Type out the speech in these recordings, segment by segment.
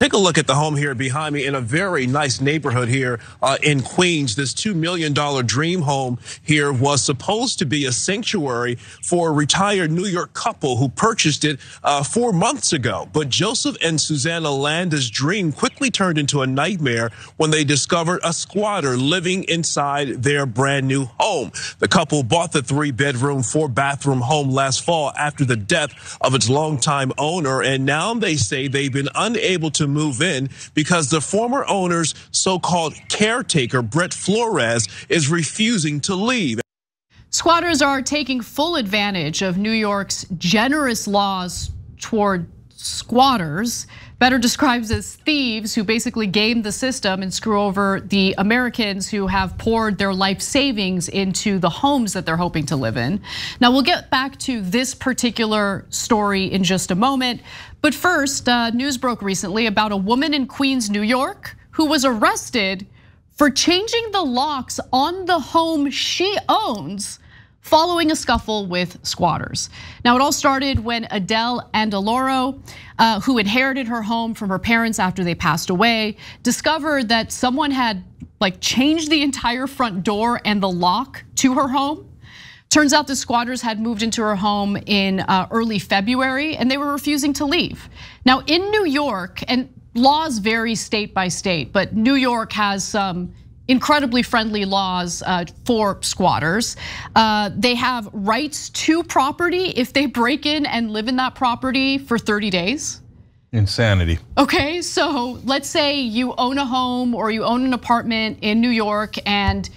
Take a look at the home here behind me in a very nice neighborhood here in Queens. This $2 million dream home here was supposed to be a sanctuary for a retired New York couple who purchased it 4 months ago. But Joseph and Susanna Landa's dream quickly turned into a nightmare when they discovered a squatter living inside their brand new home. The couple bought the 3-bedroom, 4-bathroom home last fall after the death of its longtime owner, and now they say they've been unable to move in because the former owner's so-called caretaker, Brett Flores, is refusing to leave. Squatters are taking full advantage of New York's generous laws toward squatters, better described as thieves who basically game the system and screw over the Americans who have poured their life savings into the homes that they're hoping to live in. Now, we'll get back to this particular story in just a moment. But first, news broke recently about a woman in Queens, New York, who was arrested for changing the locks on the home she owns following a scuffle with squatters. Now, it all started when Adele Andaloro, who inherited her home from her parents after they passed away, discovered that someone had changed the entire front door and the lock to her home. Turns out the squatters had moved into her home in early February and they were refusing to leave. Now, in New York, and laws vary state by state, but New York has some incredibly friendly laws for squatters. They have rights to property if they break in and live in that property for 30 days. Insanity. Okay, so let's say you own a home or you own an apartment in New York and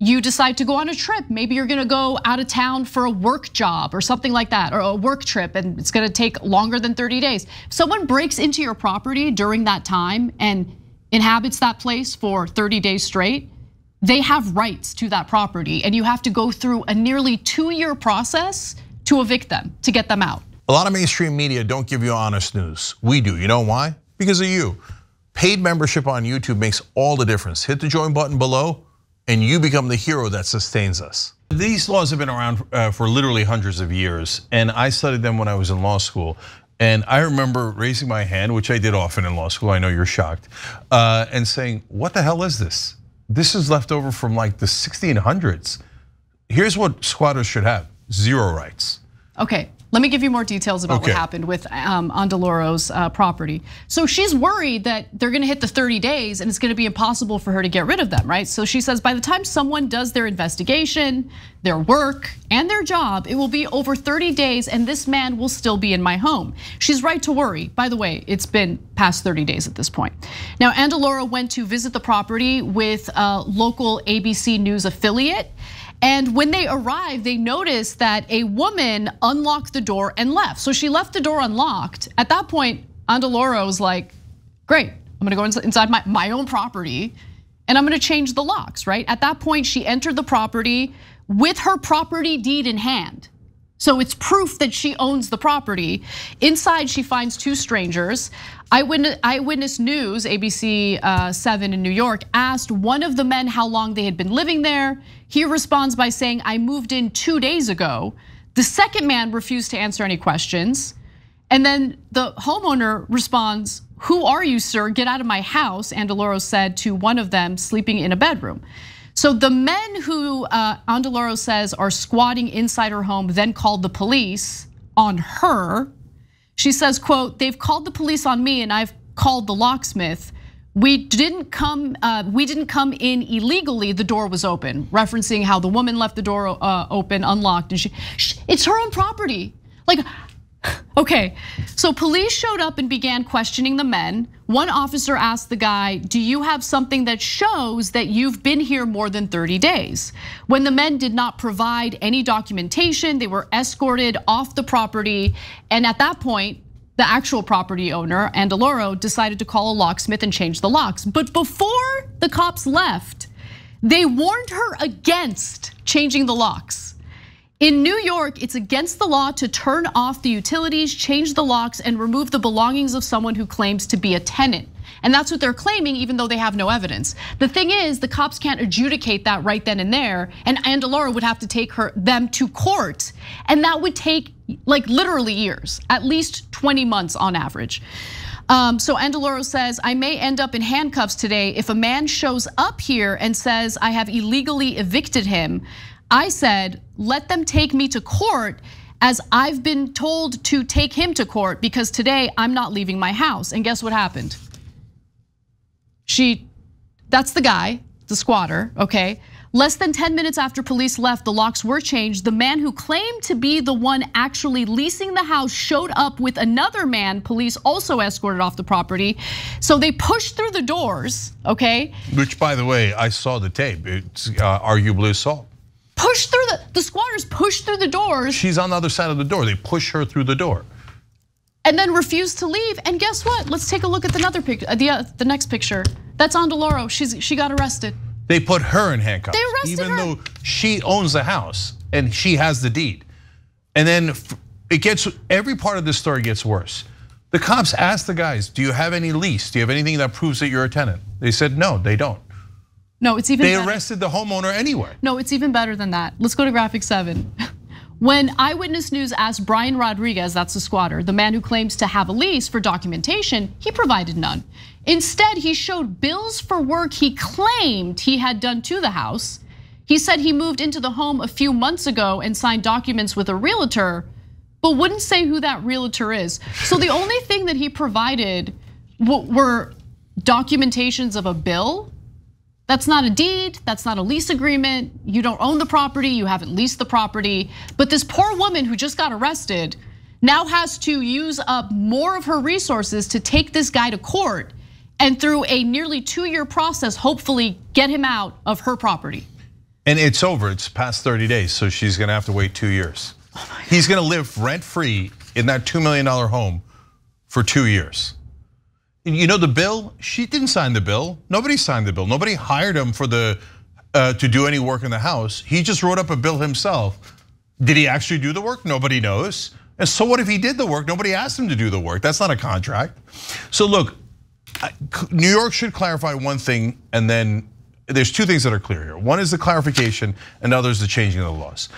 you decide to go on a trip. Maybe you're gonna go out of town for a work job or something like that, or a work trip, and it's gonna take longer than 30 days. If someone breaks into your property during that time and inhabits that place for 30 days straight, they have rights to that property, and you have to go through a nearly 2-year process to evict them, to get them out. A lot of mainstream media don't give you honest news. We do, you know why? Because of you. Paid membership on YouTube makes all the difference. Hit the join button below and you become the hero that sustains us. These laws have been around for literally hundreds of years, and I studied them when I was in law school. And I remember raising my hand, which I did often in law school, I know you're shocked, and saying, what the hell is this? This is left over from the 1600s. Here's what squatters should have: 0 rights. Okay, let me give you more details about what happened with Andaloro's property. So she's worried that they're gonna hit the 30 days and it's gonna be impossible for her to get rid of them, right? So she says by the time someone does their investigation, their work, and their job, it will be over 30 days and this man will still be in my home. She's right to worry. By the way, it's been past 30 days at this point. Now, Andaloro went to visit the property with a local ABC News affiliate. And when they arrived, they noticed that a woman unlocked the door and left. So she left the door unlocked. At that point, Andaloro was like, great, I'm gonna go inside my own property and I'm gonna change the locks, right? At that point, she entered the property with her property deed in hand. So it's proof that she owns the property. Inside, she finds 2 strangers. Eyewitness News, ABC 7 in New York, asked one of the men how long they had been living there. He responds by saying, I moved in 2 days ago. The second man refused to answer any questions. And then the homeowner responds, who are you, sir? Get out of my house, Andaloro said to one of them sleeping in a bedroom. So the men who Andaloro says are squatting inside her home then called the police on her. She says, quote, they've called the police on me and I've called the locksmith. We didn't come in illegally, the door was open, referencing how the woman left the door open, unlocked, and it's her own property. Okay, so police showed up and began questioning the men. One officer asked the guy, do you have something that shows that you've been here more than 30 days? When the men did not provide any documentation, they were escorted off the property. And at that point, the actual property owner, Andaloro, decided to call a locksmith and change the locks. But before the cops left, they warned her against changing the locks. In New York, it's against the law to turn off the utilities, change the locks, and remove the belongings of someone who claims to be a tenant. And that's what they're claiming, even though they have no evidence. The thing is, the cops can't adjudicate that right then and there, and Andaloro would have to take them to court, and that would take literally years, at least 20 months on average. So Andaloro says, I may end up in handcuffs today if a man shows up here and says I have illegally evicted him. I said, let them take me to court, as I've been told to take him to court because today I'm not leaving my house. And guess what happened? That's the guy, the squatter, okay? Less than 10 minutes after police left, the locks were changed. The man who claimed to be the one actually leasing the house showed up with another man. Police also escorted off the property. So they pushed through the doors, okay? Which, by the way, I saw the tape. It's arguably assault. Pushed through the squatters pushed through the doors. She's on the other side of the door. They push her through the door. And then refused to leave. And guess what? Let's take a look at the next picture. That's Andaloro. She got arrested. They put her in handcuffs. They arrested her. Even though she owns the house and she has the deed. And then every part of this story gets worse. The cops asked the guys, do you have any lease? Do you have anything that proves that you're a tenant? They said, no, they don't. No, it's even better. They arrested the homeowner anyway. No, it's even better than that. Let's go to graphic 7. When Eyewitness News asked Brian Rodriguez, that's the squatter, the man who claims to have a lease, for documentation, he provided none. Instead, he showed bills for work he claimed he had done to the house. He said he moved into the home a few months ago and signed documents with a realtor, but wouldn't say who that realtor is. So the only thing that he provided were documentations of a bill. That's not a deed, that's not a lease agreement. You don't own the property, you haven't leased the property. But this poor woman who just got arrested now has to use up more of her resources to take this guy to court, and through a nearly 2-year process, hopefully get him out of her property. And it's over, it's past 30 days, so she's gonna have to wait 2 years. He's gonna live rent-free in that $2 million home for 2 years. You know the bill? She didn't sign the bill. Nobody signed the bill. Nobody hired him for to do any work in the house. He just wrote up a bill himself. Did he actually do the work? Nobody knows. And so what if he did the work? Nobody asked him to do the work. That's not a contract. So look, New York should clarify one thing, and then there's 2 things that are clear here. One is the clarification, and the other is the changing of the laws.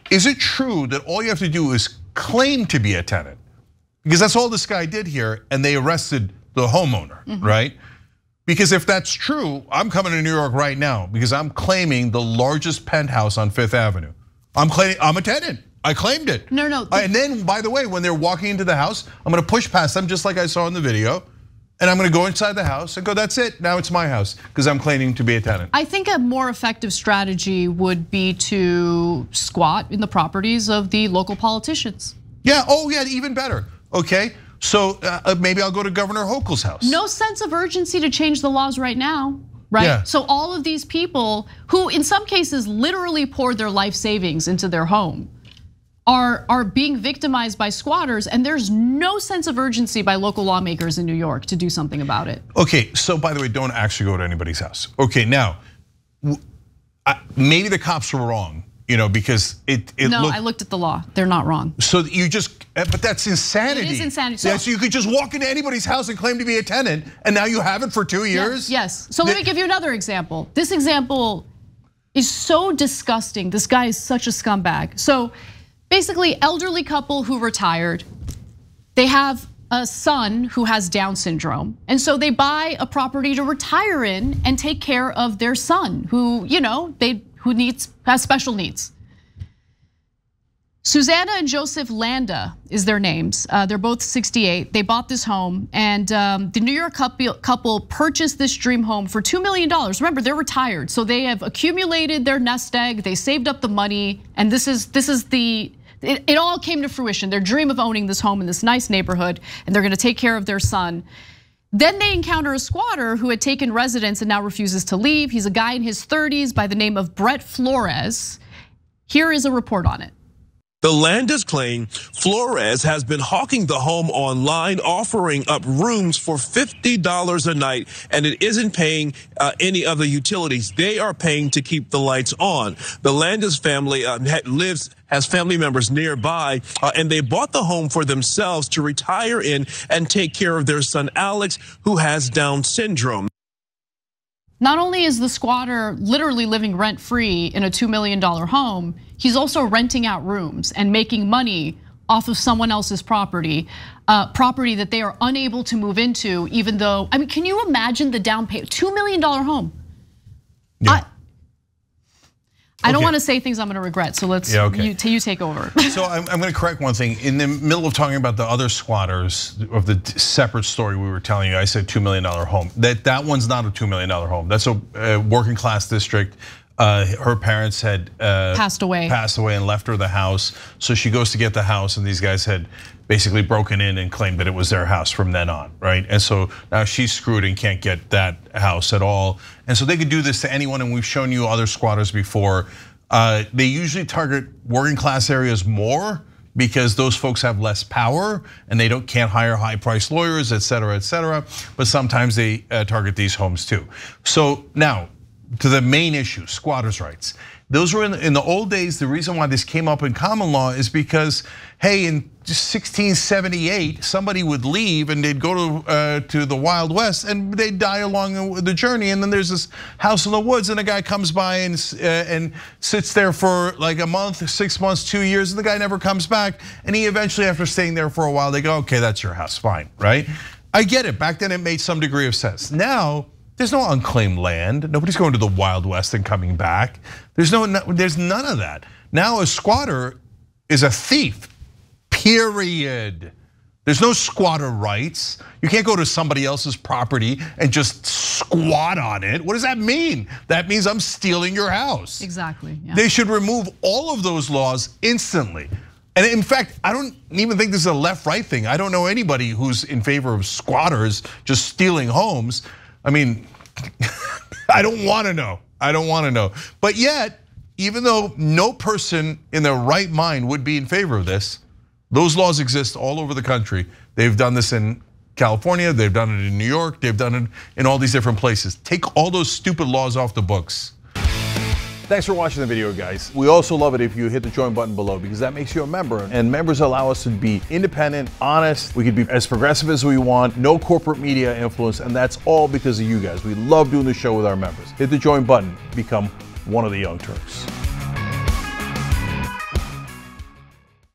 Is it true that all you have to do is claim to be a tenant? Because that's all this guy did here, and they arrested the homeowner, right? Because if that's true, I'm coming to New York right now because I'm claiming the largest penthouse on 5th Avenue. I'm a tenant. I claimed it. No. And then, by the way, when they're walking into the house, I'm gonna push past them just like I saw in the video, and I'm gonna go inside the house and go, that's it, now it's my house, because I'm claiming to be a tenant. I think a more effective strategy would be to squat in the properties of the local politicians. Yeah, even better. Okay, so maybe I'll go to Governor Hochul's house. No sense of urgency to change the laws right now, right? Yeah. So all of these people who in some cases literally poured their life savings into their home are being victimized by squatters, and there's no sense of urgency by local lawmakers in New York to do something about it. Okay, so by the way, don't actually go to anybody's house. Okay, now, maybe the cops were wrong. Because No, I looked at the law. They're not wrong. So but that's insanity. It is insanity. So you could just walk into anybody's house and claim to be a tenant, and now you have it for 2 years? Yes. So let me give you another example. This example is so disgusting. This guy is such a scumbag. So basically, elderly couple who retired, they have a son who has Down syndrome. And so they buy a property to retire in and take care of their son who, has special needs. Susanna and Joseph Landa is their names. They're both 68. They bought this home, and the New York couple purchased this dream home for $2 million. Remember, they're retired, so they have accumulated their nest egg. They saved up the money, and it all came to fruition. Their dream of owning this home in this nice neighborhood, and they're gonna take care of their son. Then they encounter a squatter who had taken residence and now refuses to leave. He's a guy in his 30s by the name of Brett Flores. Here is a report on it. The Landas claim Flores has been hawking the home online, offering up rooms for $50 a night, and it isn't paying any other utilities. They are paying to keep the lights on. The Landas family has family members nearby, and they bought the home for themselves to retire in and take care of their son Alex, who has Down syndrome. Not only is the squatter literally living rent-free in a $2 million home, he's also renting out rooms and making money off of someone else's property, property that they are unable to move into, even though, I mean, can you imagine the down payment, $2 million home? Yeah. I don't want to say things I'm going to regret, so let's you take over. So I'm going to correct one thing. In the middle of talking about the other squatters of the separate story we were telling you, I said $2 million home. That one's not a $2 million home. That's a working class district. Her parents had passed away and left her the house. So she goes to get the house, and these guys had basically broken in and claimed that it was their house from then on, right? And so now she's screwed and can't get that house at all. And so they could do this to anyone, and we've shown you other squatters before. They usually target working class areas more because those folks have less power and they can't hire high-priced lawyers, et cetera, but sometimes they target these homes too. So now, to the main issue, squatters' rights. Those were in the old days. The reason why this came up in common law is because, hey, in 1678, somebody would leave and they'd go to the Wild West and they'd die along the journey. And then there's this house in the woods, and a guy comes by and sits there for like a month, 6 months, 2 years, and the guy never comes back. And he eventually, after staying there for a while, they go, okay, that's your house, fine, right? I get it. Back then, it made some degree of sense. Now, there's no unclaimed land. Nobody's going to the Wild West and coming back. There's none of that. Now a squatter is a thief, period. There's no squatter rights. You can't go to somebody else's property and just squat on it. What does that mean? That means I'm stealing your house. Exactly. Yeah. They should remove all of those laws instantly. And in fact, I don't even think this is a left-right thing. I don't know anybody who's in favor of squatters just stealing homes. I mean, I don't want to know. I don't want to know. But yet, even though no person in their right mind would be in favor of this, those laws exist all over the country. They've done this in California, they've done it in New York, they've done it in all these different places. Take all those stupid laws off the books. Thanks for watching the video, guys. We also love it if you hit the join button below, because that makes you a member, and members allow us to be independent, honest. We can be as progressive as we want, no corporate media influence, and that's all because of you guys. We love doing the show with our members. Hit the join button, become one of the Young Turks.